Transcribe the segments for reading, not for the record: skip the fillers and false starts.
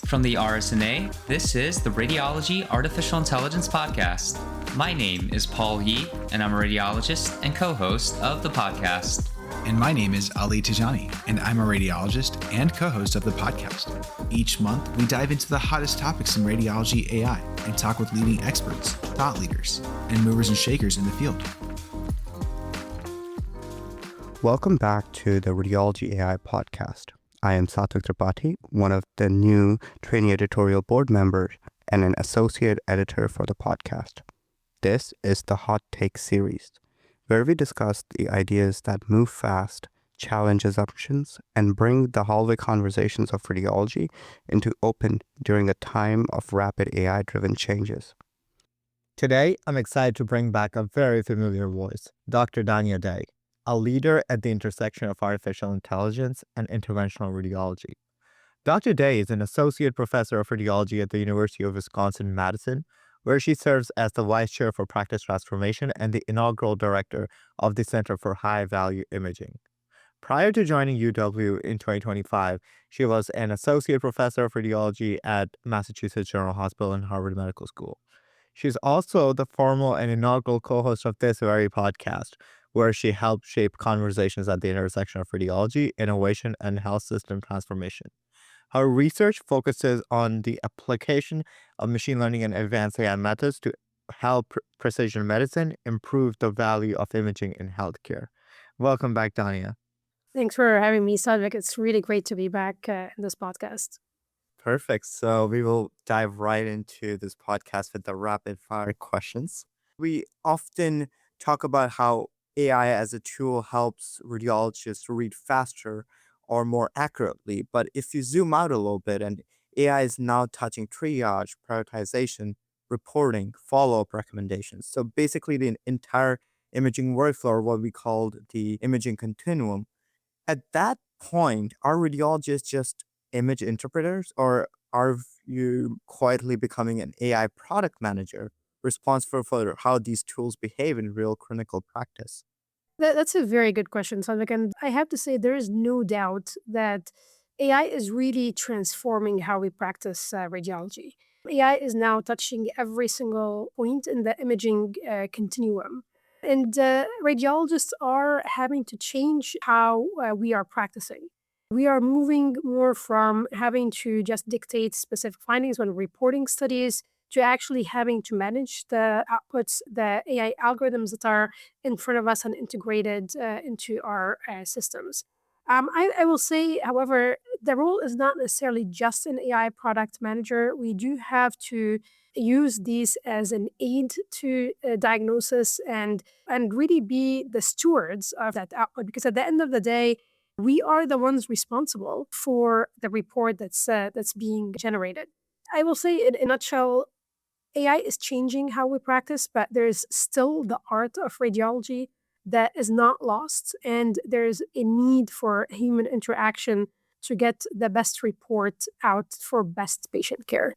From the RSNA, this is the Radiology Artificial Intelligence Podcast. My name is Paul Yee, and I'm a radiologist and co-host of the podcast. And my name is Ali Tijani, and I'm a radiologist and co-host of the podcast. Each month, we dive into the hottest topics in radiology AI and talk with leading experts, thought leaders, and movers and shakers in the field. Welcome back to the Radiology AI podcast. I am Satvik Tripathi, one of the new trainee editorial board members and an associate editor for the podcast. This is the Hot Take series, where we discuss the ideas that move fast, challenge assumptions, and bring the hallway conversations of radiology into open during a time of rapid AI-driven changes. Today, I'm excited to bring back a very familiar voice, Dr. Dania Daye, a leader at the intersection of artificial intelligence and interventional radiology. Dr. Daye is an associate professor of radiology at the University of Wisconsin-Madison, where she serves as the vice chair for practice transformation and the inaugural director of the Center for High-Value Imaging. Prior to joining UW in 2025, she was an associate professor of radiology at Massachusetts General Hospital and Harvard Medical School. She's also the formal and inaugural co-host of this very podcast, where she helped shape conversations at the intersection of radiology, innovation, and health system transformation. Her research focuses on the application of machine learning and advanced AI methods to help precision medicine improve the value of imaging in healthcare. Welcome back, Dania. Thanks for having me, Satvik. It's really great to be back in this podcast. Perfect. So we will dive right into this podcast with the rapid fire questions. We often talk about how AI as a tool helps radiologists read faster or more accurately. But if you zoom out a little bit, and AI is now touching triage, prioritization, reporting, follow-up recommendations. So basically the entire imaging workflow, or what we called the imaging continuum. At that point, are radiologists just image interpreters, or are you quietly becoming an AI product manager responsible for how these tools behave in real clinical practice? That's a very good question, Satvik. And I have to say, there is no doubt that AI is really transforming how we practice radiology. AI is now touching every single point in the imaging continuum. And radiologists are having to change how we are practicing. We are moving more from having to just dictate specific findings when reporting studies to actually having to manage the outputs, the AI algorithms that are in front of us and integrated into our systems. I will say, however, the role is not necessarily just an AI product manager. We do have to use these as an aid to diagnosis and really be the stewards of that output, because at the end of the day, we are the ones responsible for the report that's being generated. I will say, in a nutshell, AI is changing how we practice, but there's still the art of radiology that is not lost, and there's a need for human interaction to get the best report out for best patient care.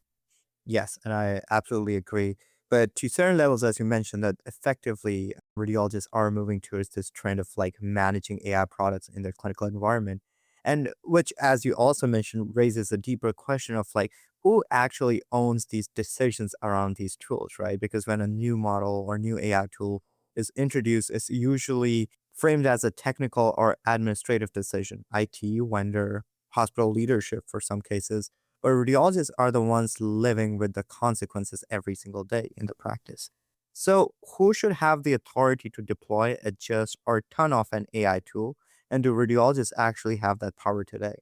Yes, and I absolutely agree. But to certain levels, as you mentioned, that effectively radiologists are moving towards this trend of like managing AI products in their clinical environment. And which, as you also mentioned, raises a deeper question of like, who actually owns these decisions around these tools, right? Because when a new model or new AI tool is introduced, it's usually framed as a technical or administrative decision, IT, vendor, hospital leadership for some cases. But radiologists are the ones living with the consequences every single day in the practice. So who should have the authority to deploy, adjust, or turn off an AI tool? And do radiologists actually have that power today?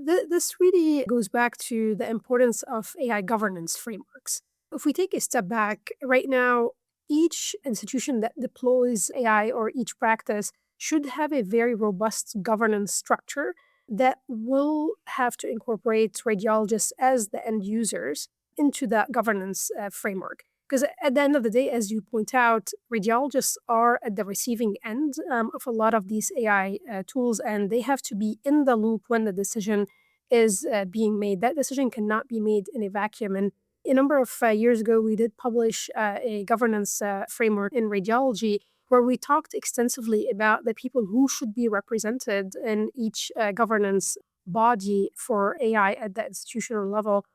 This really goes back to the importance of AI governance frameworks. If we take a step back, right now, each institution that deploys AI or each practice should have a very robust governance structure that will have to incorporate radiologists as the end users into that governance framework. Because at the end of the day, as you point out, radiologists are at the receiving end of a lot of these AI tools, and they have to be in the loop when the decision is being made. That decision cannot be made in a vacuum. And a number of years ago, we did publish a governance framework in radiology where we talked extensively about the people who should be represented in each governance body for AI at the institutional level.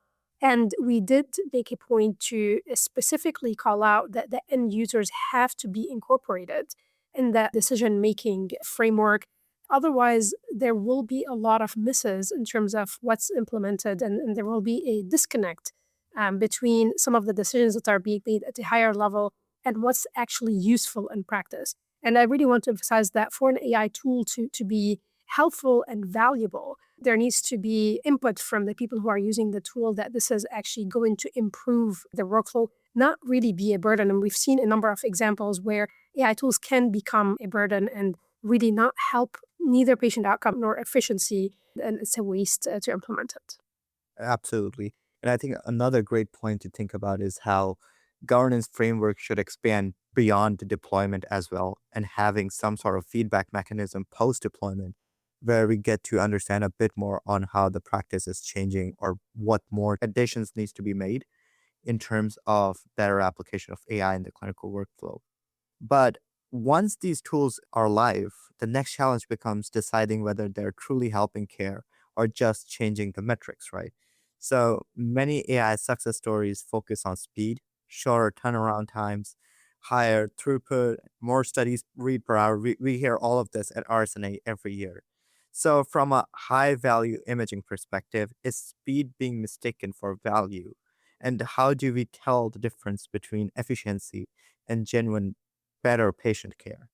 And we did make a point to specifically call out that the end users have to be incorporated in that decision making framework. Otherwise, there will be a lot of misses in terms of what's implemented, and there will be a disconnect between some of the decisions that are being made at a higher level and what's actually useful in practice. And I really want to emphasize that for an AI tool to be helpful and valuable, there needs to be input from the people who are using the tool that this is actually going to improve the workflow, not really be a burden. And we've seen a number of examples where AI tools can become a burden and really not help neither patient outcome nor efficiency, and it's a waste to implement it. Absolutely. And I think another great point to think about is how governance framework should expand beyond the deployment as well, and having some sort of feedback mechanism post deployment where we get to understand a bit more on how the practice is changing or what more additions needs to be made in terms of better application of AI in the clinical workflow. But once these tools are live, the next challenge becomes deciding whether they're truly helping care or just changing the metrics, right? So many AI success stories focus on speed, shorter turnaround times, higher throughput, more studies read per hour. We hear all of this at RSNA every year. So, from a high value imaging perspective, is speed being mistaken for value? And how do we tell the difference between efficiency and genuine better patient care?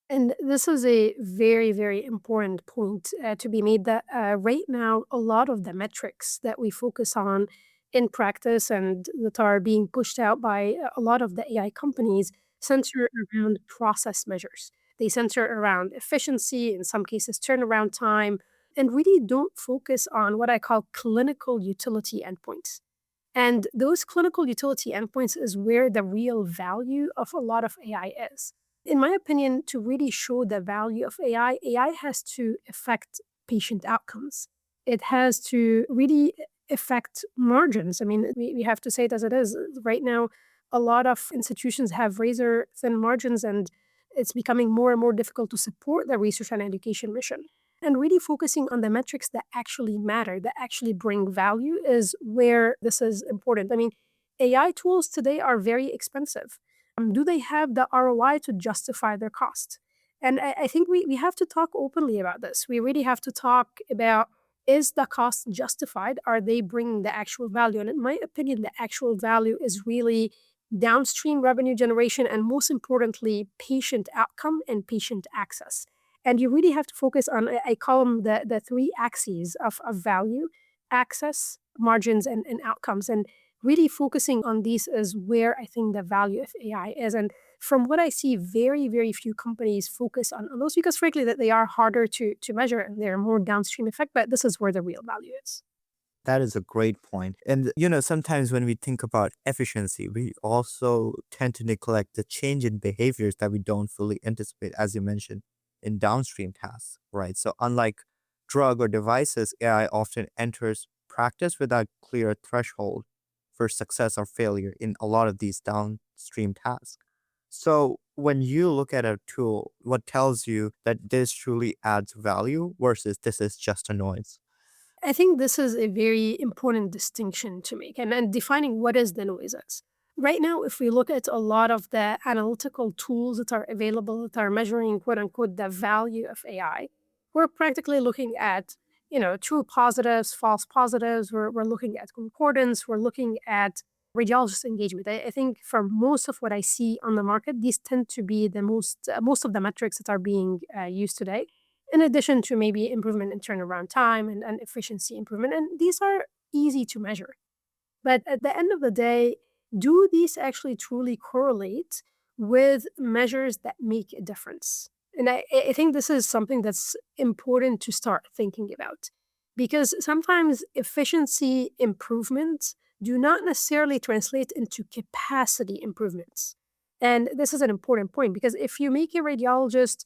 And this is a very, very important point to be made that right now, a lot of the metrics that we focus on in practice and that are being pushed out by a lot of the AI companies center around process measures. They center around efficiency, in some cases, turnaround time, and really don't focus on what I call clinical utility endpoints. And those clinical utility endpoints is where the real value of a lot of AI is. In my opinion, to really show the value of AI has to affect patient outcomes. It has to really affect margins. I mean, we have to say it as it is. Right now, a lot of institutions have razor thin margins, and it's becoming more and more difficult to support the research and education mission. And really focusing on the metrics that actually matter, that actually bring value, is where this is important. I mean, AI tools today are very expensive. Do they have the ROI to justify their cost? And I think we have to talk openly about this. We really have to talk about, is the cost justified? Are they bringing the actual value? And in my opinion, the actual value is really downstream revenue generation and, most importantly, patient outcome and patient access. And you really have to focus on, I call them the three axes of value: access, margins, and outcomes. And really focusing on these is where I think the value of AI is. And from what I see, very, very few companies focus on those because, frankly, that they are harder to measure and they're more downstream effect. But this is where the real value is. That is a great point. And, sometimes when we think about efficiency, we also tend to neglect the change in behaviors that we don't fully anticipate, as you mentioned, in downstream tasks, right? So, unlike drug or devices, AI often enters practice without clear threshold for success or failure in a lot of these downstream tasks. So, when you look at a tool, what tells you that this truly adds value versus this is just a noise? I think this is a very important distinction to make, and defining what is the noises. Right now, if we look at a lot of the analytical tools that are available that are measuring, quote unquote, the value of AI, we're practically looking at, true positives, false positives. We're looking at concordance. We're looking at radiologist engagement. I think for most of what I see on the market, these tend to be the most of the metrics that are being used today, in addition to maybe improvement in turnaround time and efficiency improvement. And these are easy to measure. But at the end of the day, do these actually truly correlate with measures that make a difference? And I think this is something that's important to start thinking about because sometimes efficiency improvements do not necessarily translate into capacity improvements. And this is an important point because if you make a radiologist,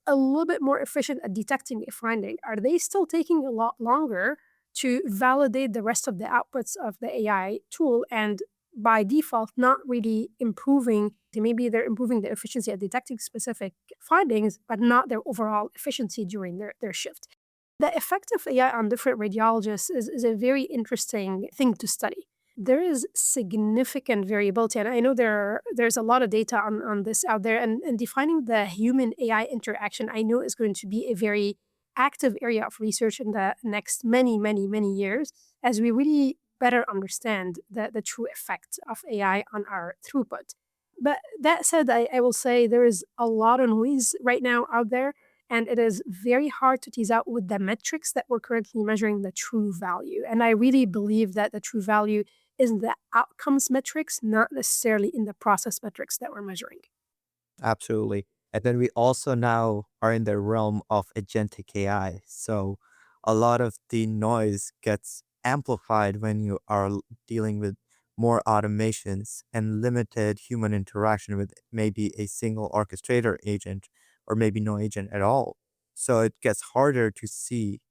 a little bit more efficient at detecting a finding, are they still taking a lot longer to validate the rest of the outputs of the AI tool and by default not really improving Maybe they're improving their efficiency at detecting specific findings, but not their overall efficiency during their shift. The effect of AI on different radiologists is a very interesting thing to study. There is significant variability, and I know there's a lot of data on this out there, and defining the human AI interaction, I know is going to be a very active area of research in the next many, many, many years as we really better understand the true effect of AI on our throughput. But that said, I will say there is a lot of noise right now out there, and it is very hard to tease out with the metrics that we're currently measuring the true value. And I really believe that the true value is in the outcomes metrics, not necessarily in the process metrics that we're measuring. Absolutely. And then we also now are in the realm of agentic AI. So a lot of the noise gets amplified when you are dealing with more automations and limited human interaction with maybe a single orchestrator agent or maybe no agent at all. So it gets harder to see,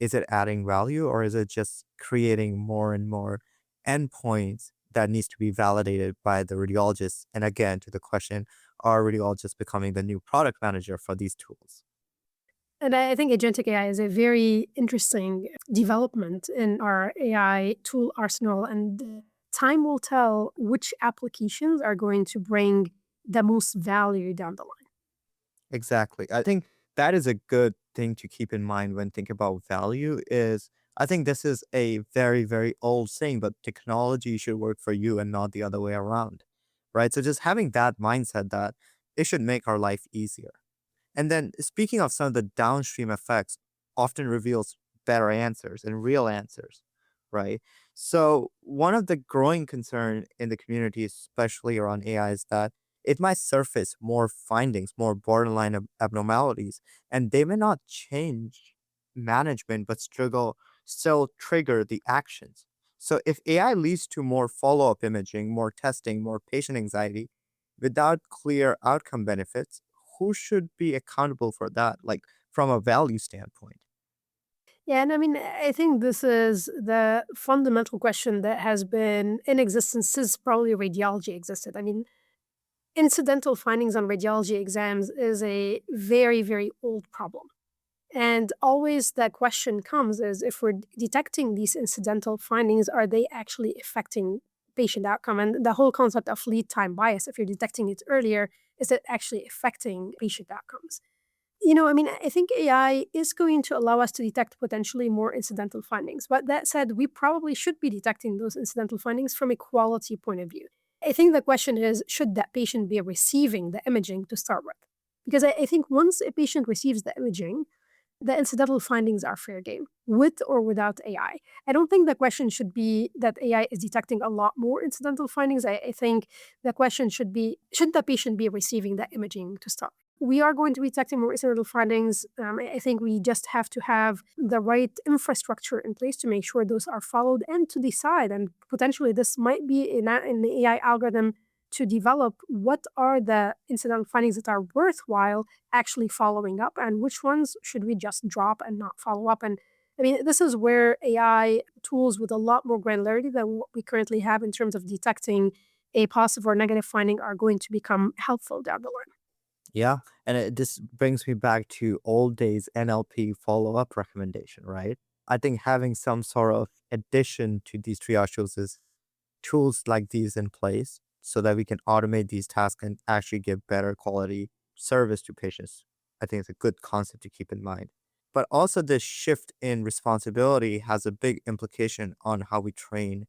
is it adding value or is it just creating more and more endpoints that needs to be validated by the radiologists? And again, to the question, are radiologists becoming the new product manager for these tools? And I think agentic AI is a very interesting development in our AI tool arsenal, and time will tell which applications are going to bring the most value down the line. Exactly. I think that is a good thing to keep in mind when thinking about value is I think this is a very, very old saying, but technology should work for you and not the other way around. Right. So just having that mindset that it should make our life easier. And then speaking of some of the downstream effects, often reveals better answers and real answers, right? So one of the growing concern in the community, especially around AI, is that it might surface more findings, more borderline abnormalities, and they may not change management, but still trigger the actions. So if AI leads to more follow-up imaging, more testing, more patient anxiety, without clear outcome benefits, who should be accountable for that, like from a value standpoint? Yeah, and I mean, I think this is the fundamental question that has been in existence since probably radiology existed. I mean, incidental findings on radiology exams is a very, very old problem. And always the question comes is if we're detecting these incidental findings, are they actually affecting patient outcome? And the whole concept of lead time bias, if you're detecting it earlier, is it actually affecting patient outcomes? I mean, I think AI is going to allow us to detect potentially more incidental findings. But that said, we probably should be detecting those incidental findings from a quality point of view. I think the question is, should that patient be receiving the imaging to start with? Because I think once a patient receives the imaging, the incidental findings are fair game, with or without AI. I don't think the question should be that AI is detecting a lot more incidental findings. I think the question should be, should the patient be receiving the imaging to start? We are going to be detecting more incidental findings. I think we just have to have the right infrastructure in place to make sure those are followed and to decide. And potentially, this might be an AI algorithm to develop what are the incidental findings that are worthwhile actually following up and which ones should we just drop and not follow up. And I mean, this is where AI tools with a lot more granularity than what we currently have in terms of detecting a positive or negative finding are going to become helpful down the line. Yeah. And this brings me back to old days NLP follow up recommendation, right? I think having some sort of addition to these triage tools is tools like these in place so that we can automate these tasks and actually give better quality service to patients. I think it's a good concept to keep in mind. But also, this shift in responsibility has a big implication on how we train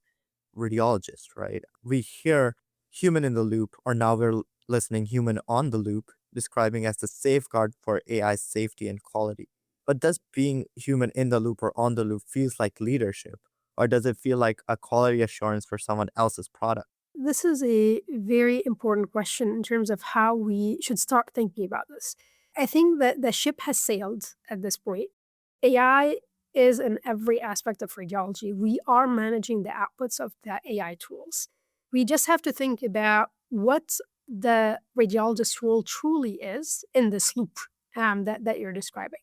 radiologists, right? We hear human in the loop, or now we're listening human on the loop, describing as the safeguard for AI safety and quality. But does being human in the loop or on the loop feels like leadership? Or does it feel like a quality assurance for someone else's product? This is a very important question in terms of how we should start thinking about this. I think that the ship has sailed at this point. AI is in every aspect of radiology. We are managing the outputs of the AI tools. We just have to think about what the radiologist role truly is in this loop that you're describing.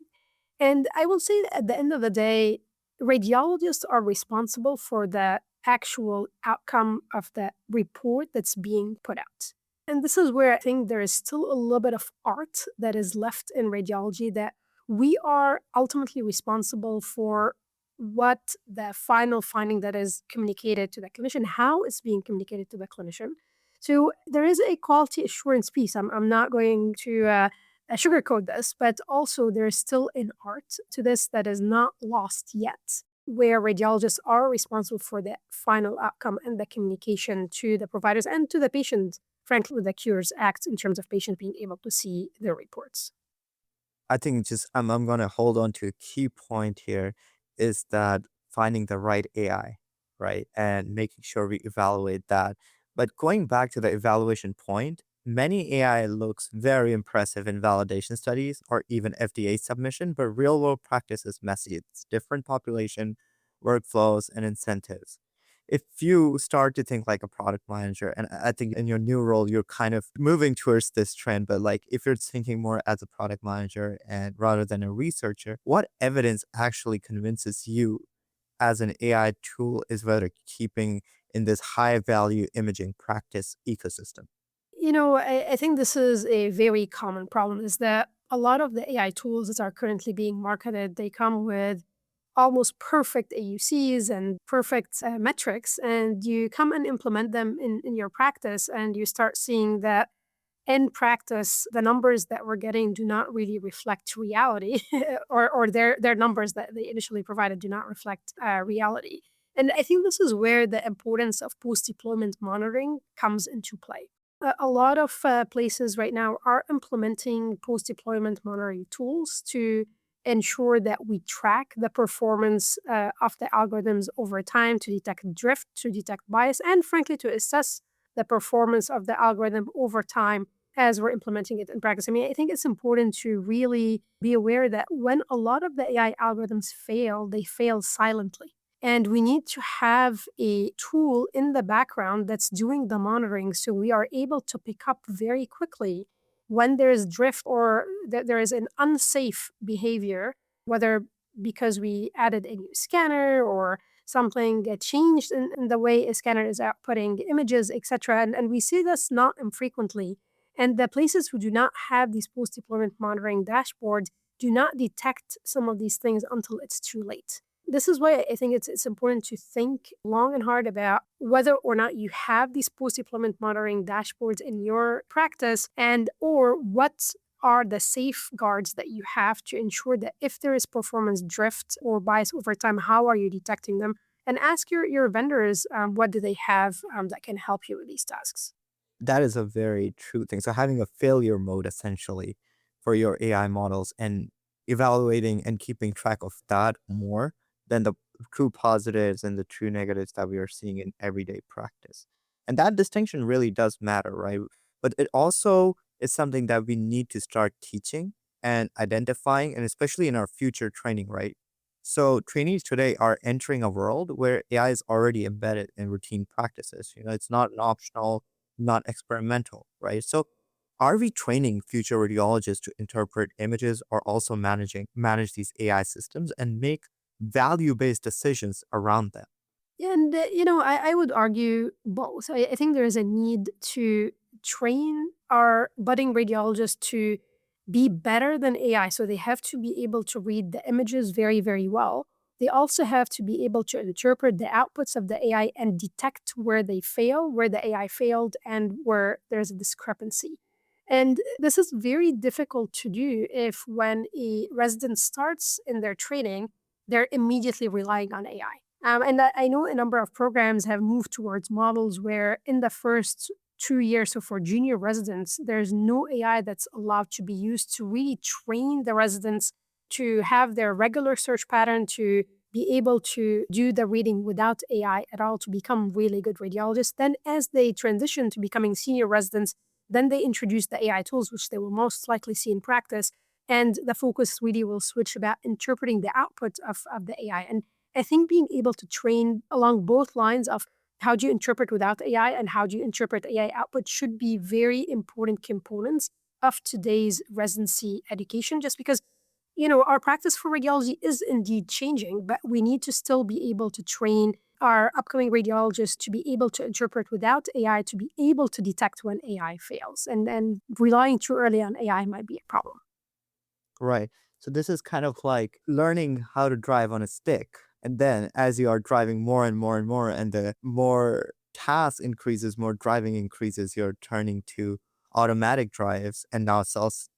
And I will say that at the end of the day, radiologists are responsible for the actual outcome of the report that's being put out. And this is where I think there is still a little bit of art that is left in radiology, that we are ultimately responsible for what the final finding that is communicated to the clinician, how it's being communicated to the clinician. So there is a quality assurance piece. I'm not going to sugarcoat this, but also there is still an art to this that is not lost yet, where radiologists are responsible for the final outcome and the communication to the providers and to the patient, frankly, the Cures Act in terms of patients being able to see their reports. I think just I'm going to hold on to a key point here is that finding the right AI, right? And making sure we evaluate that. But going back to the evaluation point, many AI looks very impressive in validation studies or even FDA submission, but real world practice is messy. It's different population, workflows, and incentives. If you start to think like a product manager, and I think in your new role, you're kind of moving towards this trend, but like if you're thinking more as a product manager and rather than a researcher, what evidence actually convinces you as an AI tool is better keeping in this high value imaging practice ecosystem? I think this is a very common problem, is that a lot of the AI tools that are currently being marketed, they come with almost perfect AUCs and perfect metrics, and you come and implement them in your practice, and you start seeing that in practice, the numbers that we're getting do not really reflect reality, or their numbers that they initially provided do not reflect reality. And I think this is where the importance of post-deployment monitoring comes into play. A lot of places right now are implementing post-deployment monitoring tools to ensure that we track the performance of the algorithms over time to detect drift, to detect bias, and frankly, to assess the performance of the algorithm over time as we're implementing it in practice. I mean, I think it's important to really be aware that when a lot of the AI algorithms fail, they fail silently. And we need to have a tool in the background that's doing the monitoring so we are able to pick up very quickly when there's drift or there is an unsafe behavior, whether because we added a new scanner or something changed in the way a scanner is outputting images, etc. And we see this not infrequently. And the places who do not have these post-deployment monitoring dashboards do not detect some of these things until it's too late. This is why I think it's important to think long and hard about whether or not you have these post-deployment monitoring dashboards in your practice, and or what are the safeguards that you have to ensure that if there is performance drift or bias over time, how are you detecting them? And ask your vendors what do they have that can help you with these tasks. That is a very true thing. So having a failure mode essentially for your AI models and evaluating and keeping track of that more than the true positives and the true negatives that we are seeing in everyday practice. And that distinction really does matter, right? But it also is something that we need to start teaching and identifying, and especially in our future training, right? So trainees today are entering a world where AI is already embedded in routine practices. It's not an optional, not experimental, right? So are we training future radiologists to interpret images or also manage these AI systems and make value-based decisions around them? And, I would argue both. I think there is a need to train our budding radiologists to be better than AI. So they have to be able to read the images very, very well. They also have to be able to interpret the outputs of the AI and detect where they fail, where the AI failed, and where there's a discrepancy. And this is very difficult to do if when a resident starts in their training, they're immediately relying on AI. And I know a number of programs have moved towards models where in the first 2 years, so for junior residents, there's no AI that's allowed to be used to really train the residents to have their regular search pattern, to be able to do the reading without AI at all, to become really good radiologists. Then, as they transition to becoming senior residents, then they introduce the AI tools, which they will most likely see in practice. And the focus really will switch about interpreting the output of the AI. And I think being able to train along both lines of how do you interpret without AI and how do you interpret AI output should be very important components of today's residency education, just because our practice for radiology is indeed changing, but we need to still be able to train our upcoming radiologists to be able to interpret without AI, to be able to detect when AI fails. And relying too early on AI might be a problem. Right. So this is kind of like learning how to drive on a stick. And then as you are driving more and more and more, and the more task increases, more driving increases, you're turning to automatic drives and now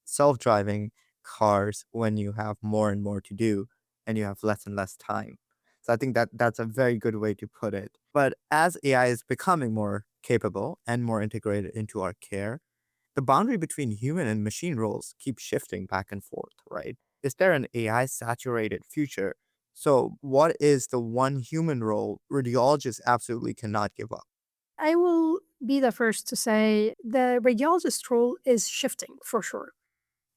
self-driving cars when you have more and more to do and you have less and less time. So I think that that's a very good way to put it. But as AI is becoming more capable and more integrated into our care, the boundary between human and machine roles keeps shifting back and forth, right? Is there an AI saturated future? So, what is the one human role radiologists absolutely cannot give up? I will be the first to say the radiologist role is shifting for sure.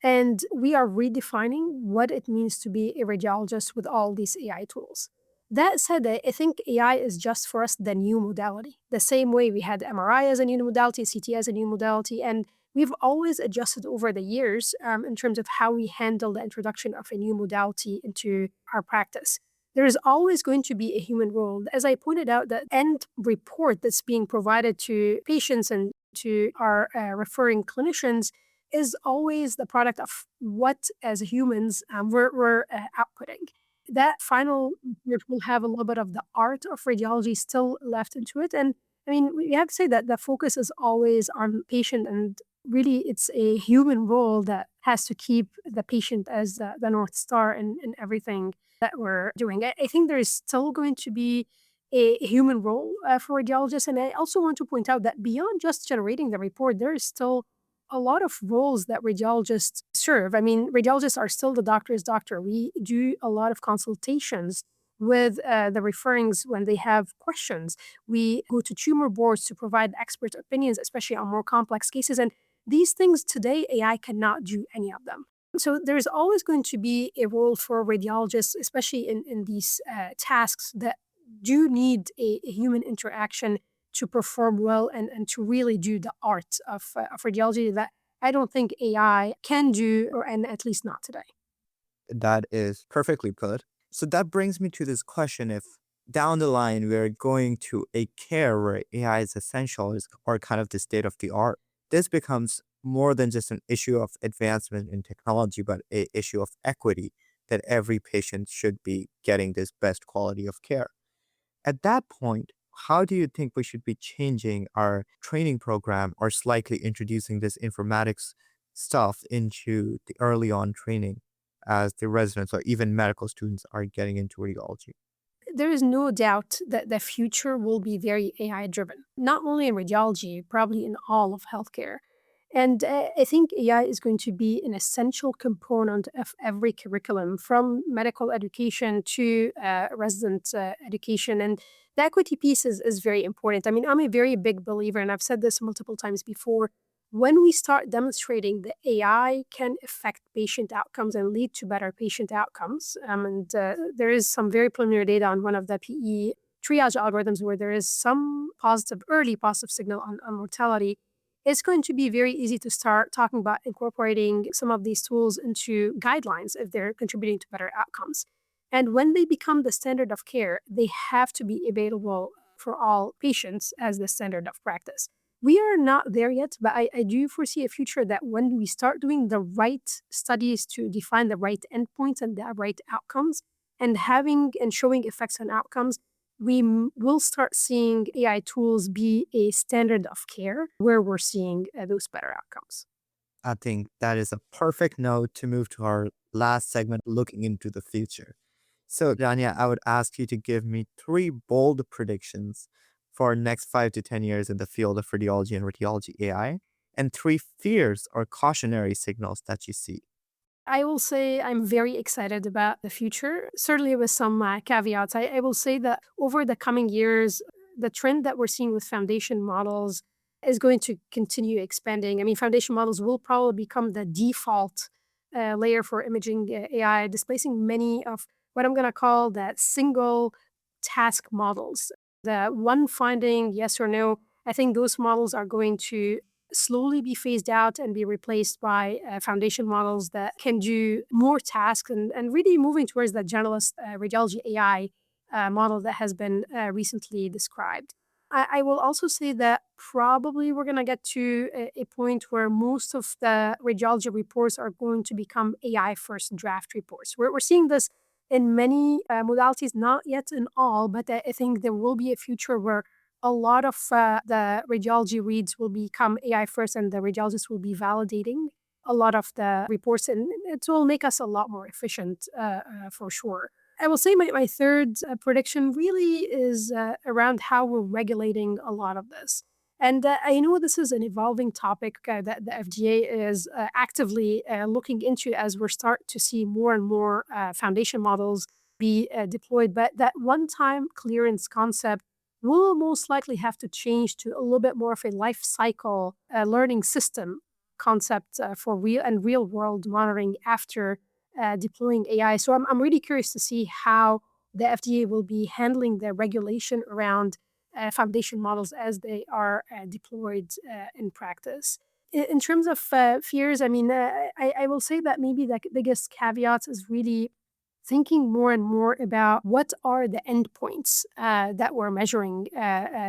And we are redefining what it means to be a radiologist with all these AI tools. That said, I think AI is just for us the new modality. The same way we had MRI as a new modality, CT as a new modality, and we've always adjusted over the years in terms of how we handle the introduction of a new modality into our practice. There is always going to be a human role. As I pointed out, the end report that's being provided to patients and to our referring clinicians is always the product of what, as humans, we're outputting. That final report will have a little bit of the art of radiology still left into it. And I mean, we have to say that the focus is always on patient, and really it's a human role that has to keep the patient as the North Star in everything that we're doing. I think there is still going to be a human role for radiologists. And I also want to point out that beyond just generating the report, there is still a lot of roles that radiologists serve. I mean, radiologists are still the doctor's doctor. We do a lot of consultations with the referrings when they have questions. We go to tumor boards to provide expert opinions, especially on more complex cases. And these things today, AI cannot do any of them. So there's always going to be a role for radiologists, especially in these tasks that do need a human interaction to perform well and to really do the art of radiology that I don't think AI can do, and at least not today. That is perfectly put. So that brings me to this question: if down the line we're going to a care where AI is essential or kind of the state of the art, this becomes more than just an issue of advancement in technology, but a issue of equity, that every patient should be getting this best quality of care. At that point, how do you think we should be changing our training program or slightly introducing this informatics stuff into the early on training as the residents or even medical students are getting into radiology? There is no doubt that the future will be very AI driven, not only in radiology, probably in all of healthcare. And I think AI is going to be an essential component of every curriculum, from medical education to resident education. And the equity piece is very important. I mean, I'm a very big believer, and I've said this multiple times before. When we start demonstrating that AI can affect patient outcomes and lead to better patient outcomes, and there is some very preliminary data on one of the PE triage algorithms where there is some early positive signal on mortality, it's going to be very easy to start talking about incorporating some of these tools into guidelines if they're contributing to better outcomes. And when they become the standard of care, they have to be available for all patients as the standard of practice. We are not there yet, but I do foresee a future that when we start doing the right studies to define the right endpoints and the right outcomes, and having and showing effects on outcomes, will start seeing AI tools be a standard of care where we're seeing those better outcomes. I think that is a perfect note to move to our last segment, looking into the future. So, Dania, I would ask you to give me three bold predictions for next 5 to 10 years in the field of radiology and radiology AI, and three fears or cautionary signals that you see. I will say I'm very excited about the future, certainly with some caveats. I will say that over the coming years, the trend that we're seeing with foundation models is going to continue expanding. I mean, foundation models will probably become the default layer for imaging AI, displacing many of what I'm going to call the single task models. The one finding, yes or no, I think those models are going to slowly be phased out and be replaced by foundation models that can do more tasks, and really moving towards the generalist radiology AI model that has been recently described. I will also say that probably we're going to get to a point where most of the radiology reports are going to become AI first draft reports. We're seeing this in many modalities, not yet in all, but I think there will be a future where a lot of the radiology reads will become AI first, and the radiologists will be validating a lot of the reports, and it will make us a lot more efficient for sure. I will say my third prediction really is around how we're regulating a lot of this. And I know this is an evolving topic that the FDA is actively looking into as we're start to see more and more foundation models be deployed. But that one-time clearance concept will most likely have to change to a little bit more of a life cycle learning system concept for real world monitoring after deploying AI. So I'm really curious to see how the FDA will be handling the regulation around foundation models as they are deployed in practice. In terms of fears, I mean, I will say that maybe the biggest caveat is really thinking more and more about what are the endpoints that we're measuring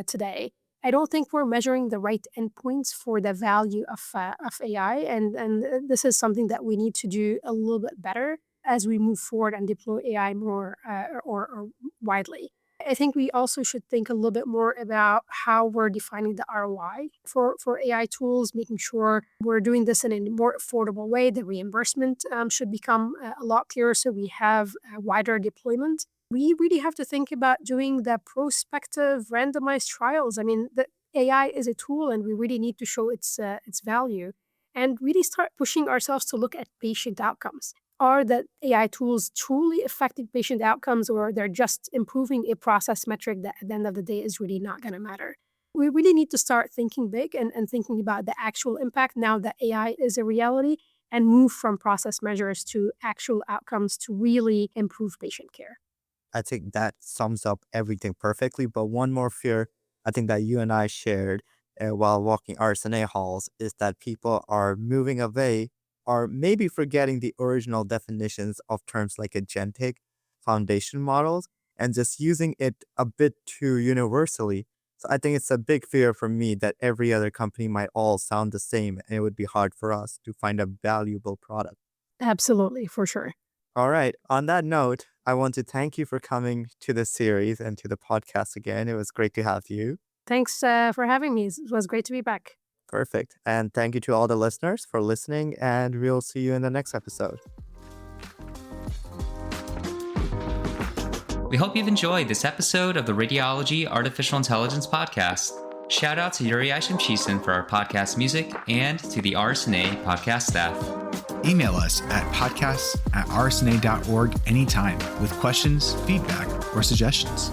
today. I don't think we're measuring the right endpoints for the value of AI, and this is something that we need to do a little bit better as we move forward and deploy AI more or widely. I think we also should think a little bit more about how we're defining the ROI for AI tools, making sure we're doing this in a more affordable way. The reimbursement should become a lot clearer so we have a wider deployment. We really have to think about doing the prospective randomized trials. I mean, the AI is a tool and we really need to show its value and really start pushing ourselves to look at patient outcomes. Are the AI tools truly affecting patient outcomes, or they're just improving a process metric that at the end of the day is really not going to matter? We really need to start thinking big and thinking about the actual impact now that AI is a reality and move from process measures to actual outcomes to really improve patient care. I think that sums up everything perfectly. But one more fear I think that you and I shared while walking RSNA halls is that people are moving away or maybe forgetting the original definitions of terms like agentic foundation models and just using it a bit too universally. So I think it's a big fear for me that every other company might all sound the same and it would be hard for us to find a valuable product. Absolutely, for sure. All right. On that note, I want to thank you for coming to the series and to the podcast again. It was great to have you. Thanks for having me. It was great to be back. Perfect. And thank you to all the listeners for listening, and we'll see you in the next episode. We hope you've enjoyed this episode of the Radiology Artificial Intelligence Podcast. Shout out to Yuri Ishimchisen for our podcast music and to the RSNA podcast staff. Email us at podcasts@rsna.org anytime with questions, feedback, or suggestions.